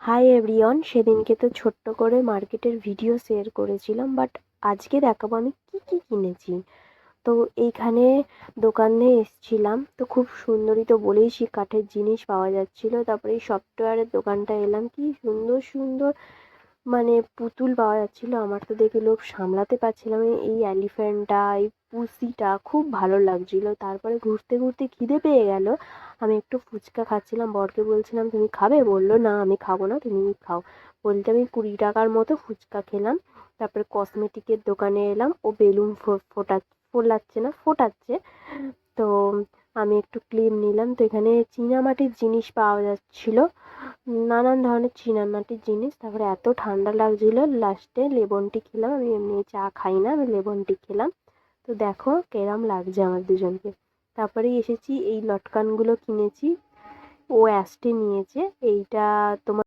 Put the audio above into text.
Hi everyone, সেদিনকে তো ছোট্ট করে মার্কেটের ভিডিও শেয়ার করেছিলাম, বাট আজকে দেখাবো আমি কি কি কিনেছি। তো এইখানে দোকানে এসছিলাম, তো খুব সুন্দরই তো বলেইছি কাঠের জিনিস পাওয়া যাচ্ছিল। তারপরে এই সফটওয়্যারের দোকানটা এলাম, কি সুন্দর সুন্দর মানে পুতুল পাওয়া যাচ্ছিল। আমার তো দেখে লোভ সামলাতে পারছিলাম না। এই এলিফ্যান্টটা, এই পুসিটা খুব ভালো লাগছিল। তারপরে ঘুরতে ঘুরতে খিদে পেয়ে গেল। আমি একটু ফুচকা খাচ্ছিলাম, বরকে বলছিলাম তুমি খাবে? বললো না আমি খাবো না, তুমি খাও। বলতে আমি 20 টাকার মতো ফুচকা খেলাম। তারপরে কসমেটিকের দোকানে এলাম, ও বেলুন ফোলাচ্ছে না, ফোটাচ্ছে। তো আমি একটু ক্লিপ নিলাম। তো এখানে চীনামাটির জিনিস পাওয়া যাচ্ছিল, নানান ধরনের চীনামাটির জিনিস। তারপরে এত ঠান্ডা লাগছিল, লাস্টে লেমন টি খেলাম। আমি এমনি চা খাই না, আমি লেমন টি খেলাম। তো দেখো কেরম লাগছে আমার দুজনকে। তারপরে এসেছি, এই লটকানগুলো কিনেছি। ও অ্যাস্টে নিয়েছে এইটা। তোমার